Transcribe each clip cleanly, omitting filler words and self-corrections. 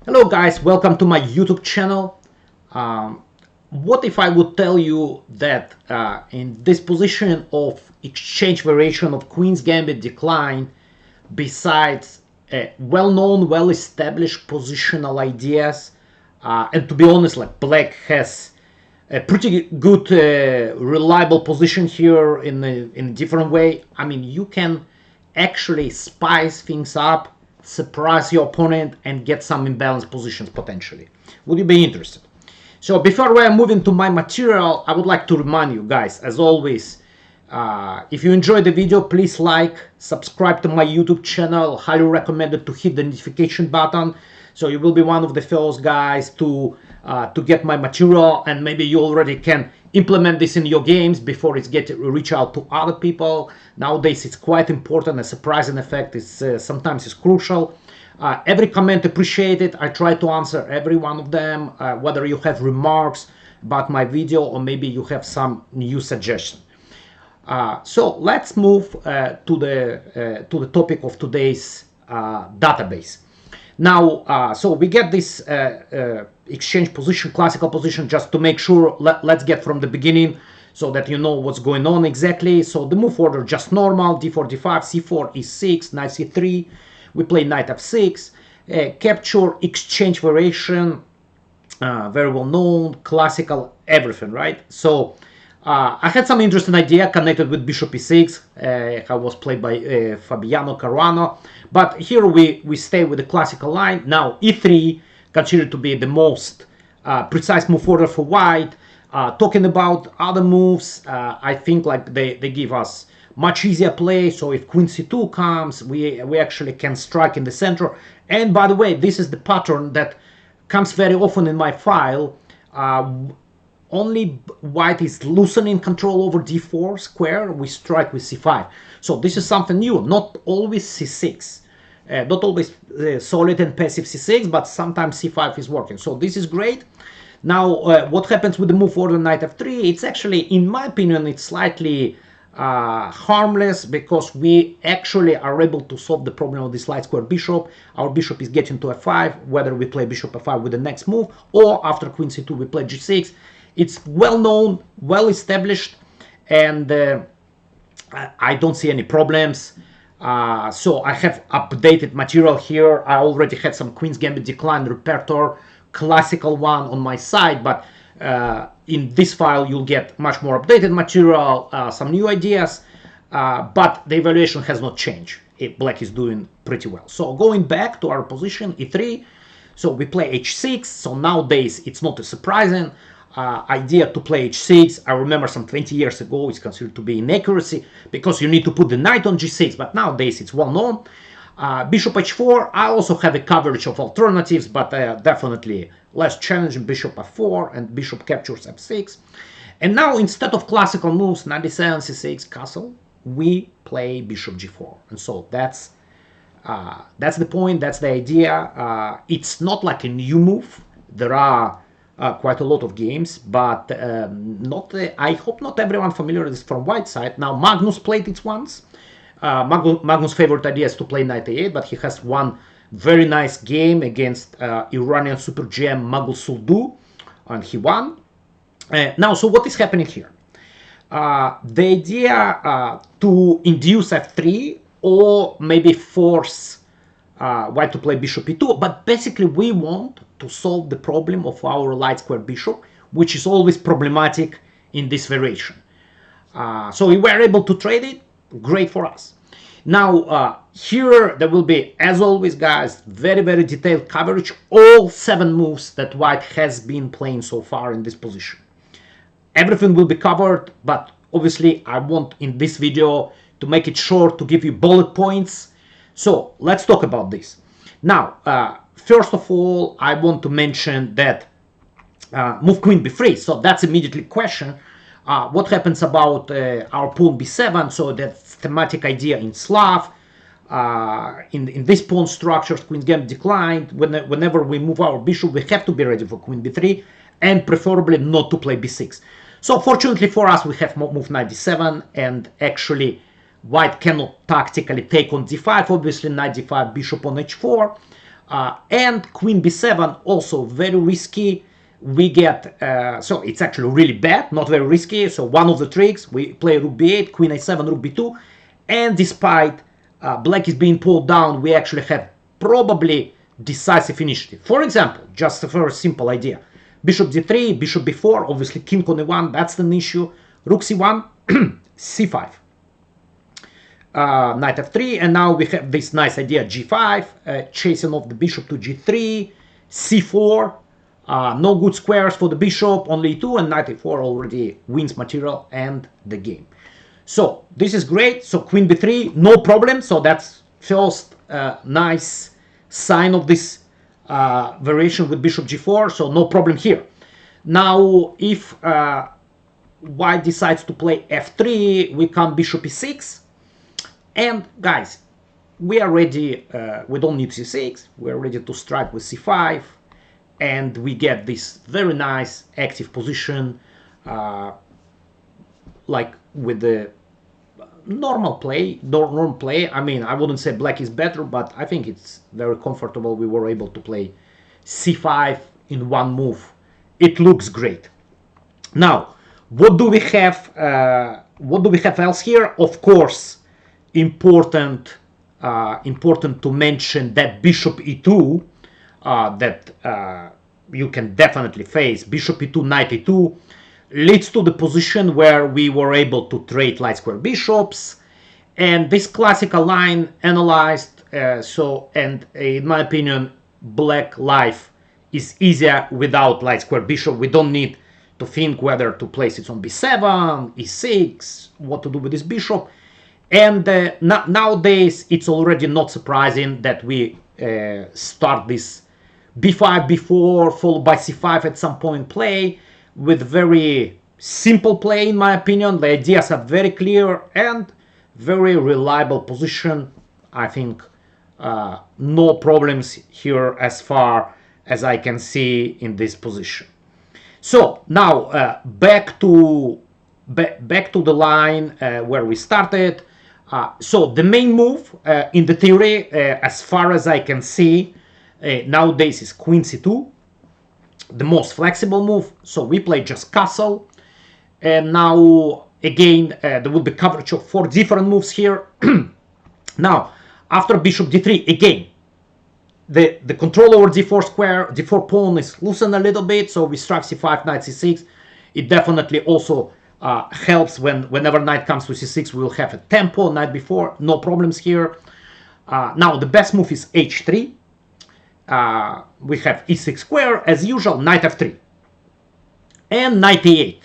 Hello guys, welcome to my YouTube channel. What if I would tell you that in this position of exchange variation of Queen's Gambit decline, besides well-known, well-established positional ideas, and to be honest, like Black has a pretty good, reliable position here in a different way. I mean, you can actually spice things up, surprise your opponent, and get some imbalanced positions potentially. Would you be interested? So before we move into my material, I would like to remind you guys, as always, if you enjoyed the video, please like, subscribe to my YouTube channel. Highly recommended to hit the notification button, so you will be one of the first guys to get my material, and maybe you already can implement this in your games before it's reach out to other people. Nowadays it's quite important. A surprising effect is sometimes is crucial. Every comment appreciated. I try to answer every one of them, whether you have remarks about my video or maybe you have some new suggestion. So let's move to the topic of today's database. Now, so we get this exchange position, classical position, just to make sure. Let's get from the beginning so that you know what's going on exactly. So the move order just normal: d4, d5, c4, e6, knight c3. We play knight f6, capture, exchange variation, very well known, classical, everything, right? So I had some interesting idea connected with bishop e6, how was played by Fabiano Caruano, but here we stay with the classical line. Now e3, considered to be the most precise move order for white. Talking about other moves, I think like they give us much easier play. So if queen c2 comes, we actually can strike in the center. And by the way, this is the pattern that comes very often in my file. Only white is loosening control over d4 square, we strike with c5. So this is something new, not always c6. Not always solid and passive c6, but sometimes c5 is working. So this is great. Now, what happens with the move order knight f3? It's actually, in my opinion, it's slightly harmless, because we actually are able to solve the problem of this light square bishop. Our bishop is getting to f5, whether we play bishop f5 with the next move, or after queen c2 we play g6. It's well known, well established, and I don't see any problems. So I have updated material here. I already had some Queen's Gambit decline repertoire, classical one on my side, but in this file you'll get much more updated material, some new ideas, but the evaluation has not changed. Black is doing pretty well. So going back to our position, e3, so we play h6. So nowadays it's not a surprising idea to play h6. I remember some 20 years ago it's considered to be inaccuracy, because you need to put the knight on g6, but nowadays it's well known. Bishop h4, I also have a coverage of alternatives, but definitely less challenging. Bishop f4 and bishop captures f6. And now, instead of classical moves, knight d7, c6, castle, we play bishop g4. And so that's the point, that's the idea. It's not like a new move. There are quite a lot of games, but I hope not everyone familiar with this from white side. Now, Magnus played it once. Magnus' favorite idea is to play knight a8, but he has one very nice game against Iranian super GM Magul Suldu, and he won. Now, so what is happening here? The idea to induce f3, or maybe force white to play bishop e2, but basically we want to solve the problem of our light square bishop, which is always problematic in this variation. So we were able to trade it, great for us. Now, here there will be, as always guys, very, very detailed coverage, all 7 moves that white has been playing so far in this position. Everything will be covered, but obviously I want in this video to make it short, to give you bullet points. So let's talk about this. Now, first of all, I want to mention that move queen b3. So that's immediately question. What happens about our pawn b7? So that thematic idea in Slav, in this pawn structures, Queen's Gambit declined. Whenever we move our bishop, we have to be ready for queen b3, and preferably not to play b6. So fortunately for us, we have move knight d7, and actually white cannot tactically take on d5. Obviously, knight d5, bishop on h4. And queen b7 also very risky. We get so it's actually really bad, not very risky. So one of the tricks, we play rook b8, queen a7, rook b2, and despite black is being pulled down, we actually have probably decisive initiative. For example, just a very simple idea: bishop d3, bishop b4, obviously king on e1, that's an issue. Rook c1, c5, knight f3, and now we have this nice idea g5, chasing off the bishop to g3, c4. No good squares for the bishop, only 2, and knight e4 already wins material and the game. So this is great. So queen b3, no problem. So that's first nice sign of this variation with bishop g4. So no problem here. Now if white decides to play f3, we come bishop e6. And guys, we are ready. We don't need c6. We're ready to strike with c5. And we get this very nice active position, like with the normal play. I mean, I wouldn't say black is better, but I think it's very comfortable. We were able to play c5 in one move. It looks great. Now, what do we have? What do we have else here? Of course, important to mention that bishop e2. That you can definitely face. Bishop e2, knight e2 leads to the position where we were able to trade light square bishops, and this classical line analyzed. And in my opinion, black life is easier without light square bishop. We don't need to think whether to place it on b7, e6, what to do with this bishop. And nowadays, it's already not surprising that we start this b5, b4, followed by c5 at some point play, with very simple play in my opinion. The ideas are very clear and very reliable position. I think no problems here as far as I can see in this position. So now back to the line where we started. So the main move in the theory, as far as I can see, nowadays is queen c2, the most flexible move. So we play just castle, and now again there will be coverage of 4 different moves here. Now after bishop d3, again the control over d4 square, d4 pawn is loosened a little bit, so we strike c5, knight c6. It definitely also helps whenever knight comes to c6, we will have a tempo, knight b4, no problems here. Now the best move is h3. We have e6 square as usual, knight f3, and knight e8.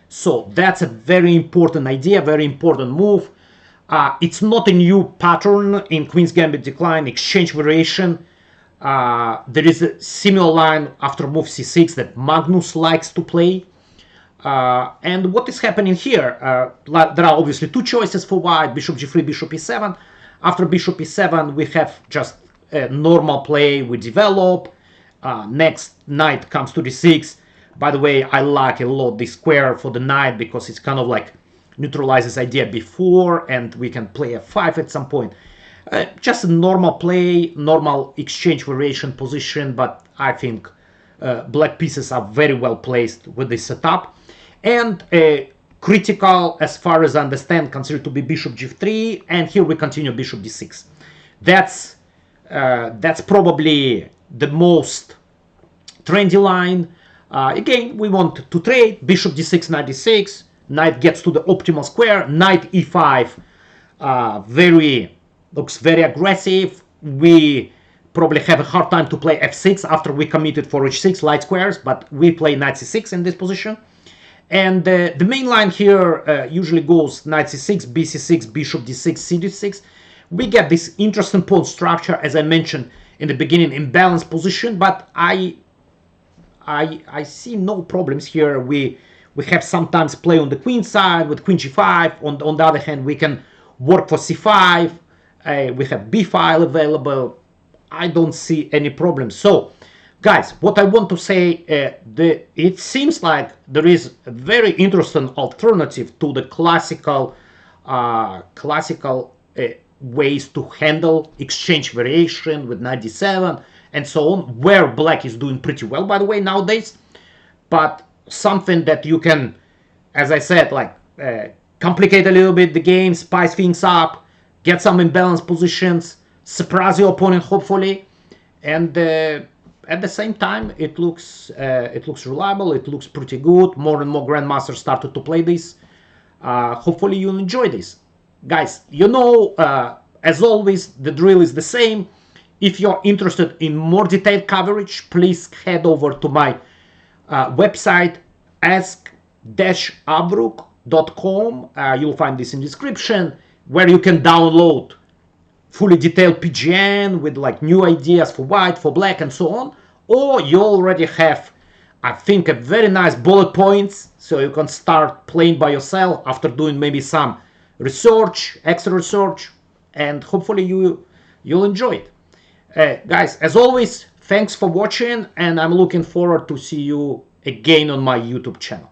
So that's a very important idea, very important move. It's not a new pattern in Queen's Gambit Decline exchange variation. There is a similar line after move c6 that Magnus likes to play. And what is happening here? There are obviously 2 choices for white: bishop g3, bishop e7. After bishop e7, we have just normal play. We develop. Next, knight comes to d6. By the way, I like a lot this square for the knight because it's kind of like neutralizes idea before, and we can play f5 at some point. Just a normal play, normal exchange variation position, but I think black pieces are very well placed with this setup. And critical, as far as I understand, considered to be bishop g3, and here we continue bishop d6. That's probably the most trendy line. Again, we want to trade bishop d6, knight d6. Knight gets to the optimal square. Knight e5 looks very aggressive. We probably have a hard time to play f6 after we committed for h6 light squares, but we play knight c6 in this position. And the main line here usually goes knight c6, bc6, bishop d6, cd6. We get this interesting pawn structure, as I mentioned in the beginning, in balanced position, but I see no problems here. We have sometimes play on the queen side with queen g5. On the other hand, we can work for c5. We have b file available. I don't see any problems. So, guys, what I want to say, it seems like there is a very interesting alternative to the classical ways to handle exchange variation with knight d7 and so on, where black is doing pretty well, by the way, nowadays. But something that you can, as I said, like complicate a little bit the game, spice things up, get some imbalanced positions, surprise your opponent hopefully, and at the same time it looks reliable, it looks pretty good. More and more grandmasters started to play this. Hopefully you'll enjoy this. Guys, you know, as always, the drill is the same. If you're interested in more detailed coverage, please head over to my website, Ask-Avrukh.com. You'll find this in description, where you can download fully detailed PGN with like new ideas for white, for black, and so on. Or you already have, I think, a very nice bullet points, so you can start playing by yourself after doing maybe some research, extra research, and hopefully you'll enjoy it. Guys, as always, thanks for watching, and I'm looking forward to see you again on my YouTube channel.